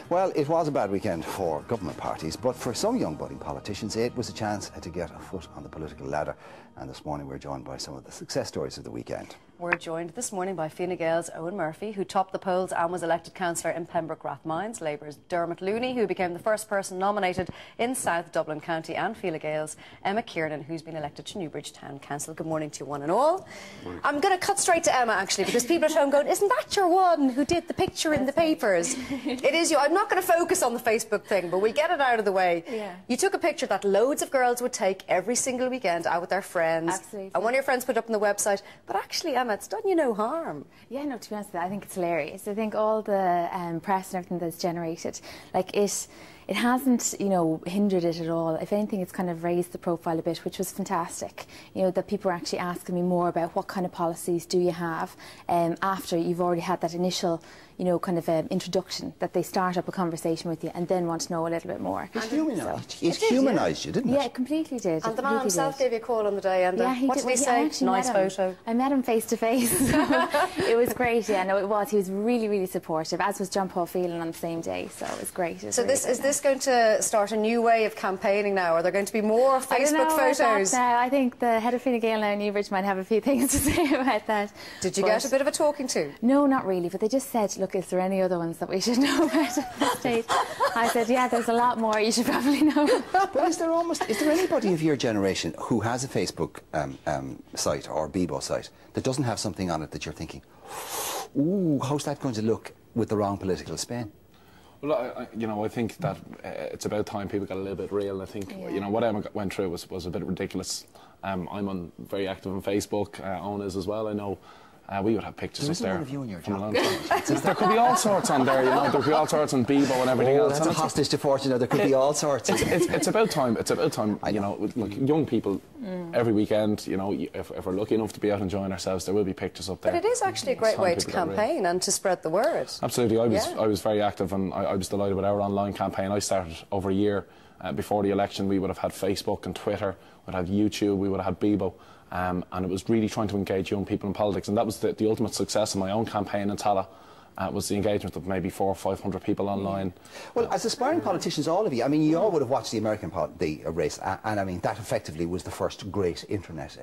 Well, it was a bad weekend for government parties, but for some young budding politicians, it was a chance to get a foot on the political ladder. And this morning we're joined by some of the success stories of the weekend. We're joined this morning by Fine Gael's Eoghan Murphy, who topped the polls and was elected councillor in Pembroke Rathmines, Labour's Dermot Looney, who became the first person nominated in South Dublin County, and Fine Gael's Emma Kiernan, who's been elected to Newbridge Town Council. Good morning to you one and all. I'm going to cut straight to Emma, actually, because people at home going, isn't that your one who did the picture in the papers? It is you. I'm not going to focus on the Facebook thing, but we'll get it out of the way. Yeah. You took a picture that loads of girls would take every single weekend out with their friends. Absolutely. And one of your friends put it up on the website, but actually, Emma, it's done you no harm. Yeah, no, to be honest with you, I think it's hilarious. I think all the press and everything that's generated, like it hasn't, you know, hindered it at all. If anything, it's kind of raised the profile a bit, which was fantastic. You know, that people were actually asking me more about what kind of policies do you have after you've already had that initial, you know, kind of introduction, that they start up a conversation with you and then want to know a little bit more. It humanised you, didn't it? Yeah, it completely did. And the man himself gave you a call on the day, and what did he say? Nice photo. I met him face to face. It was great. Yeah, no, it was. He was really, really supportive, as was John Paul Phelan on the same day. So it was great. So is this going to start a new way of campaigning now? Are there going to be more Facebook photos? I think the head of Fine Gael now in Newbridge might have a few things to say about that. Did you get a bit of a talking to? No, not really. But they just said, look, is there any other ones that we should know about at this stage? I said, yeah, there's a lot more you should probably know. But is there anybody of your generation who has a Facebook site or Bebo site that doesn't have something on it that you're thinking, ooh, how's that going to look with the wrong political spin? Well, I think that it's about time people got a little bit real. I think, you know, what Emma went through was a bit ridiculous. I'm very active on Facebook, Owen is as well, I know. We would have pictures up there. Of you in your from a job. long time. There could be all sorts on there, you know. There could be all sorts on Bebo and everything else. That's a hostage to fortune. There could be all sorts. It's about time. It's about time. You know, look, young people every weekend. You know, if we're lucky enough to be out enjoying ourselves, there will be pictures up there. But it is actually a great way to campaign and to spread the word. Absolutely. I was very active, and I was delighted with our online campaign. I started over a year before the election. We would have had Facebook and Twitter. We'd have YouTube. We would have had Bebo. And it was really trying to engage young people in politics, and that was the ultimate success of my own campaign in Tala. Was the engagement of maybe 400 or 500 people online. Well, as aspiring politicians, all of you, I mean, you all would have watched the American race, and I mean, that effectively was the first great internet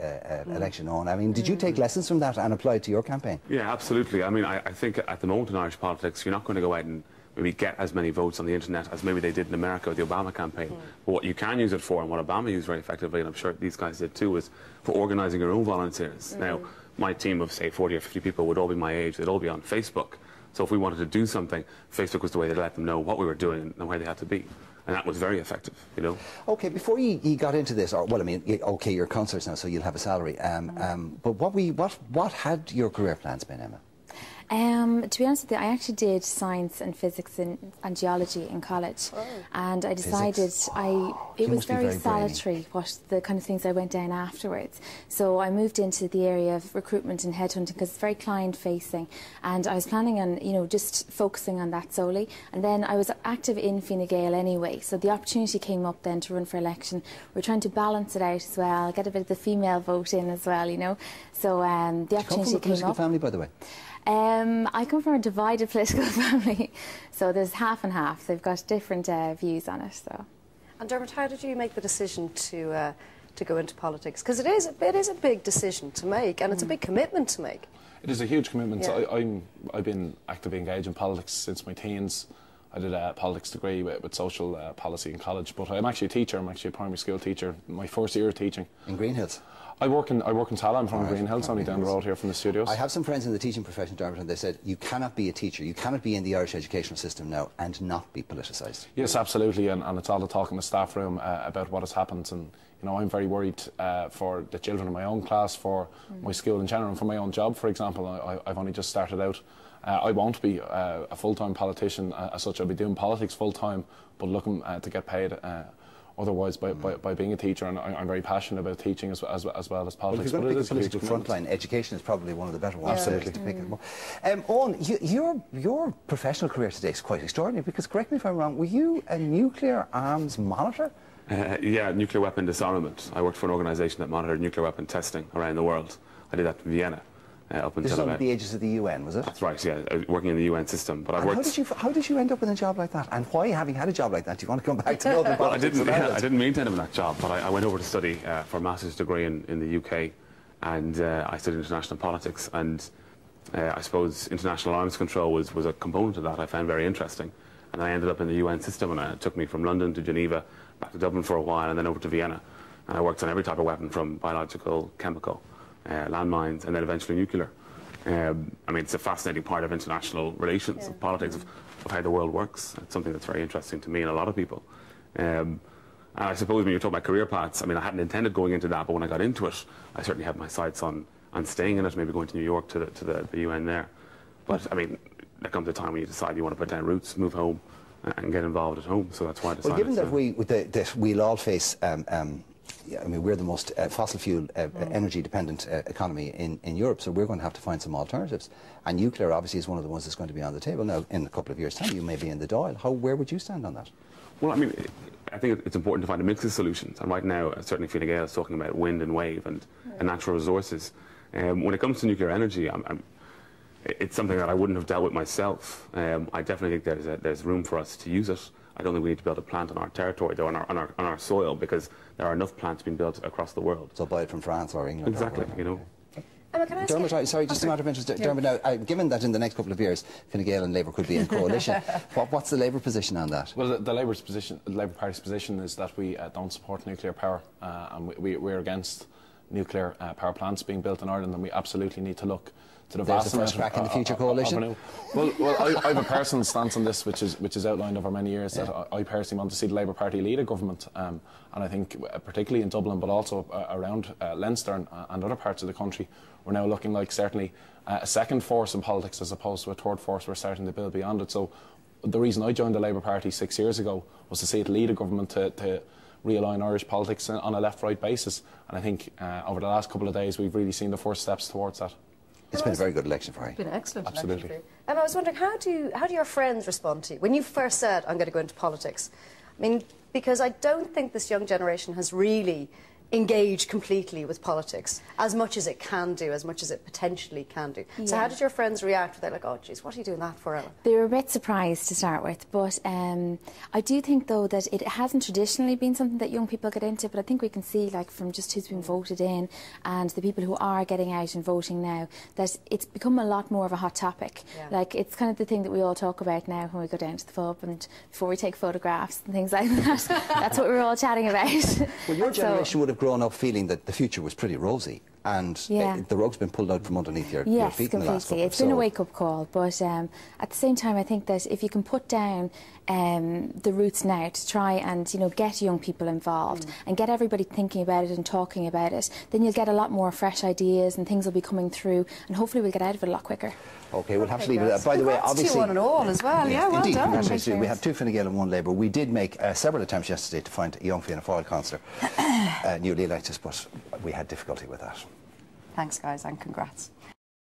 election on. I mean, did you take lessons from that and apply it to your campaign? Yeah, absolutely. I mean, I think at the moment in Irish politics, you're not going to go out and maybe get as many votes on the internet as maybe they did in America with the Obama campaign. But what you can use it for, and what Obama used very effectively, and I'm sure these guys did too, is for organising your own volunteers. Now, my team of, say, 40 or 50 people would all be my age. They'd all be on Facebook. So if we wanted to do something, Facebook was the way to let them know what we were doing and where they had to be. And that was very effective, you know. OK, before you got into this, or, well, I mean, OK, you're councillors now, so you'll have a salary. But what had your career plans been, Emma? To be honest with you, I actually did science and physics and geology in college, and I decided it was very solitary what the kind of things I went down afterwards. So I moved into the area of recruitment and headhunting because it's very client-facing, and I was planning on, you know, just focusing on that solely. And then I was active in Fine Gael anyway, so the opportunity came up then to run for election. We're trying to balance it out as well, get a bit of the female vote in as well, you know. So the opportunity came up. You come from a political family, by the way? I come from a divided political family, so there's half and half. They've got different views on it. So. And Dermot, how did you make the decision to go into politics? Because it is a big decision to make, and it's a big commitment to make. It is a huge commitment. Yeah. I've been actively engaged in politics since my teens. I did a politics degree with social policy in college, but I'm actually a teacher. I'm actually a primary school teacher. My first year of teaching. In Green Hills? I work in Tala. I'm from Green Hills, only down the road here from the studios. I have some friends in the teaching profession, Dermot, and they said you cannot be a teacher, you cannot be in the Irish educational system now and not be politicised. Yes, absolutely, and it's all the talk in the staff room about what has happened, and you know, I'm very worried for the children in my own class, for my school in general, and for my own job, for example. I've only just started out. I won't be a full-time politician as such. I'll be doing politics full-time, but looking to get paid otherwise by being a teacher, and I'm very passionate about teaching as well as politics. Well, if you're going to pick a political frontline, education is probably one of the better ones. Absolutely. To pick it. Owen, your professional career today is quite extraordinary, because, correct me if I'm wrong, were you a nuclear arms monitor? Yeah, nuclear weapon disarmament. I worked for an organisation that monitored nuclear weapon testing around the world. I did that in Vienna. up This is until under about the aegis of the UN, was it? That's right, yeah, working in the UN system. But I And worked. how did you end up in a job like that? And why, having had a job like that, do you want to come back to Dublin? Well, I didn't mean to end up in that job, but I went over to study for a master's degree in the UK, and I studied international politics. And I suppose international arms control was a component of that I found very interesting. And I ended up in the UN system, and it took me from London to Geneva, back to Dublin for a while, and then over to Vienna. And I worked on every type of weapon, from biological, chemical, landmines, and then eventually nuclear. I mean, it's a fascinating part of international relations, of politics, of how the world works. It's something that's very interesting to me and a lot of people. And I suppose when you're talking about career paths, I mean, I hadn't intended going into that, but when I got into it, I certainly had my sights on staying in it, maybe going to New York to the UN there. But, I mean, there comes a time when you decide you want to put down roots, move home, and get involved at home. So that's why I decided. Well, given that we'll all face, I mean, we're the most fossil fuel energy dependent economy in Europe, so we're going to have to find some alternatives. And nuclear obviously is one of the ones that's going to be on the table. Now, in a couple of years' time, you may be in the Dáil. Where would you stand on that? Well, I mean, I think it's important to find a mix of solutions. And right now, certainly Fine Gael is talking about wind and wave and natural resources. When it comes to nuclear energy, it's something that I wouldn't have dealt with myself. I definitely think there's room for us to use it. I don't think we need to build a plant on our territory, though, on our soil, because there are enough plants being built across the world. So buy it from France or England. Exactly, you know. Emma, can I ask Dermot, sorry, just a matter of interest. Dermot, now, given that in the next couple of years, Fine Gael and Labour could be in coalition, what's the Labour position on that? Well, the Labour Party's position is that we don't support nuclear power, and we're against nuclear power plants being built in Ireland, and we absolutely need to look to the vast first crack in the future coalition. Well, I have a personal stance on this, which is outlined over many years. That I personally want to see the Labour Party lead a government, and I think particularly in Dublin, but also around Leinster and other parts of the country, we're now looking like certainly a second force in politics as opposed to a third force we're starting to build beyond it. So the reason I joined the Labour Party 6 years ago was to see it lead a government to realign Irish politics on a left-right basis, and I think over the last couple of days we've really seen the first steps towards that. It's been a very good election for you. It's been an excellent Absolutely. election for you. Emma, I was wondering, how do your friends respond to you when you first said, I'm going to go into politics? I mean, because I don't think this young generation has really engaged completely with politics as much as it can do, as much as it potentially can do. Yeah. So how did your friends react? Were they like, oh, geez, what are you doing that for, Ella? They were a bit surprised to start with, but I do think, though, that it hasn't traditionally been something that young people get into, but I think we can see, like, from just who's been voted in and the people who are getting out and voting now, that it's become a lot more of a hot topic. Yeah. Like, it's kind of the thing that we all talk about now when we go down to the pub and before we take photographs and things like that. That's what we're all chatting about. Well, your generation would have grown up feeling that the future was pretty rosy, and the rug's been pulled out from underneath your feet in the last couple of years. It's been a wake-up call, but at the same time, I think that if you can put down the roots now to try and, you know, get young people involved and get everybody thinking about it and talking about it, then you'll get a lot more fresh ideas and things will be coming through, and hopefully we'll get out of it a lot quicker. Okay, we'll have to leave it at that. By the way, obviously... 2-1 and all as well, yeah, well indeed, done. Congratulations. We have 2 Fine Gael and 1 Labour. We did make several attempts yesterday to find a young Fianna Fáil councillor, newly elected, but we had difficulty with that. Thanks, guys, and congrats.